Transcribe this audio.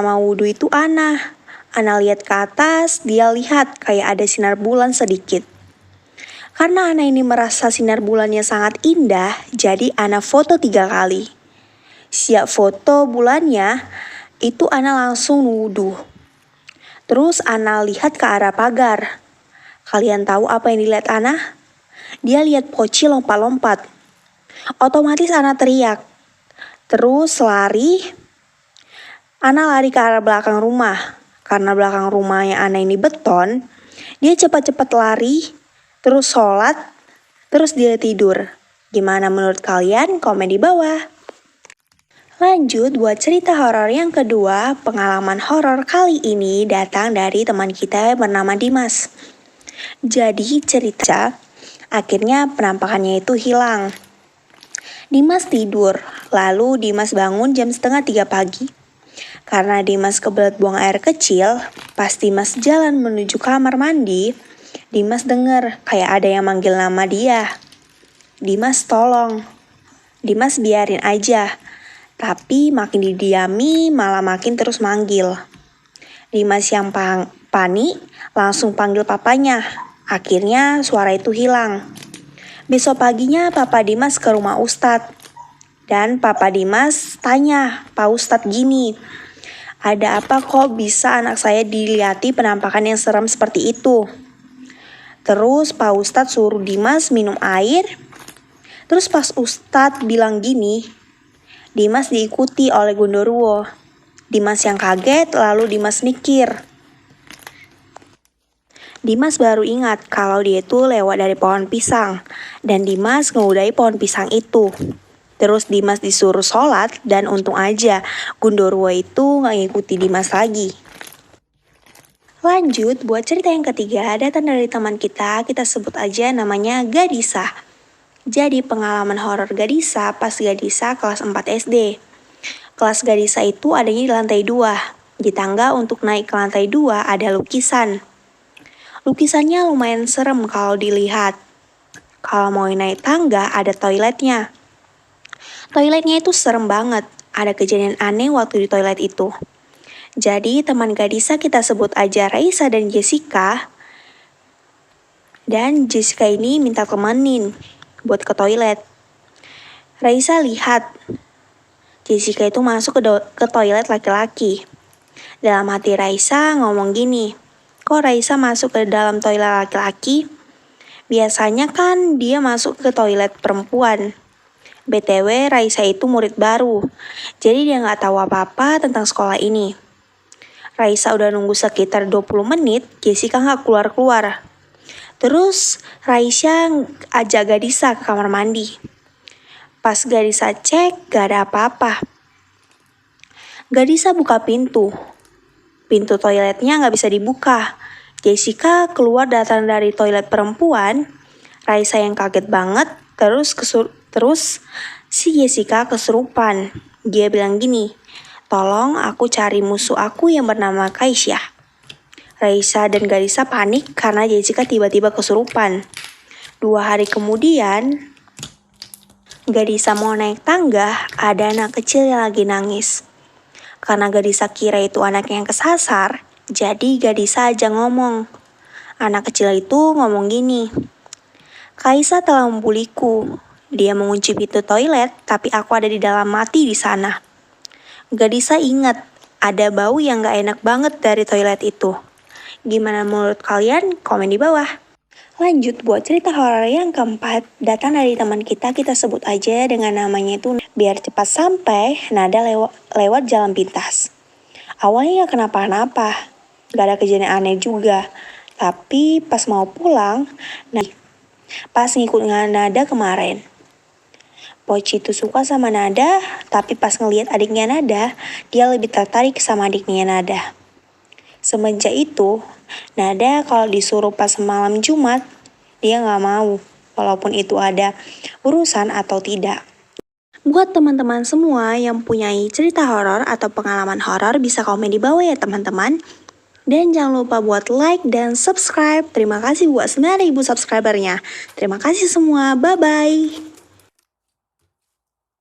Sama wudhu itu Ana. Ana lihat ke atas, dia lihat kayak ada sinar bulan sedikit. Karena Ana ini merasa sinar bulannya sangat indah, jadi Ana foto 3 kali. Siap foto bulannya, itu Ana langsung wudhu. Terus Ana lihat ke arah pagar. Kalian tahu apa yang dilihat Ana? Dia lihat Poci lompat-lompat. Otomatis Ana teriak. Terus lari. Ana lari ke arah belakang rumah. Karena belakang rumahnya Ana ini beton, dia cepat-cepat lari, terus sholat, terus dia tidur. Gimana menurut kalian? Komen di bawah. Lanjut buat cerita horor yang kedua, pengalaman horor kali ini datang dari teman kita bernama Dimas. Jadi cerita, akhirnya penampakannya itu hilang. Dimas tidur, lalu Dimas bangun jam 2:30 pagi. Karena Dimas kebelet buang air kecil, pas Dimas jalan menuju kamar mandi, Dimas denger kayak ada yang manggil nama dia. Dimas tolong. Dimas biarin aja, tapi makin didiami malah makin terus manggil. Dimas yang panik langsung panggil papanya. Akhirnya suara itu hilang. Besok paginya Papa Dimas ke rumah Ustadz. Dan Papa Dimas tanya Pak Ustadz gini, ada apa kok bisa anak saya dilihati penampakan yang serem seperti itu? Terus Pak Ustadz suruh Dimas minum air. Terus pas Ustadz bilang gini, Dimas diikuti oleh Gondoruo. Dimas yang kaget, lalu Dimas mikir. Dimas baru ingat kalau dia itu lewat dari pohon pisang. Dan Dimas ngeludahi pohon pisang itu. Terus Dimas disuruh sholat dan untung aja Gondoruo itu gak ngikuti Dimas lagi. Lanjut buat cerita yang ketiga datang dari teman kita sebut aja namanya Gadisa. Jadi pengalaman horor Gadisa pas Gadisa kelas 4 SD. Kelas Gadisa itu adanya di lantai 2. Di tangga untuk naik ke lantai 2 ada lukisan. Lukisannya lumayan serem kalau dilihat. Kalau mau naik tangga ada toiletnya. Toiletnya itu serem banget, ada kejadian aneh waktu di toilet itu. Jadi teman Gadisa kita sebut aja Raisa dan Jessica. Dan Jessica ini minta temenin buat ke toilet. Raisa lihat Jessica itu masuk ke toilet laki-laki. Dalam hati Raisa ngomong gini, kok Raisa masuk ke dalam toilet laki-laki? Biasanya kan dia masuk ke toilet perempuan. BTW, Raisa itu murid baru, jadi dia nggak tahu apa-apa tentang sekolah ini. Raisa udah nunggu sekitar 20 menit, Jessica nggak keluar-keluar. Terus Raisa ajak Gadisa ke kamar mandi. Pas Gadisa cek, gak ada apa-apa. Gadisa buka pintu. Pintu toiletnya nggak bisa dibuka. Jessica keluar datang dari toilet perempuan. Raisa yang kaget banget, Terus si Jessica kesurupan. Dia bilang gini, tolong aku cari musuh aku yang bernama Kaisya. Raisa dan Gadisa panik karena Jessica tiba-tiba kesurupan. 2 hari kemudian, Gadisa mau naik tangga, ada anak kecil yang lagi nangis. Karena Gadisa kira itu anak yang kesasar, jadi Gadisa aja ngomong. Anak kecil itu ngomong gini, Kaisa telah membuliku. Dia mengunci pintu toilet, tapi aku ada di dalam mati di sana. Gadisa ingat, ada bau yang gak enak banget dari toilet itu. Gimana menurut kalian? Komen di bawah. Lanjut buat cerita horor yang keempat, datang dari teman kita sebut aja dengan namanya itu biar cepat sampai, Nada lewat jalan pintas. Awalnya gak kenapa-napa, gak ada kejadian aneh juga. Tapi pas mau pulang, pas ngikut Nada kemarin. Poci itu suka sama Nada, tapi pas ngelihat adiknya Nada, dia lebih tertarik sama adiknya Nada. Semenjak itu, Nada kalau disuruh pas malam Jumat, dia gak mau, walaupun itu ada urusan atau tidak. Buat teman-teman semua yang punya cerita horor atau pengalaman horor bisa komen di bawah ya teman-teman. Dan jangan lupa buat like dan subscribe. Terima kasih buat 9.000 subscribernya. Terima kasih semua, bye-bye.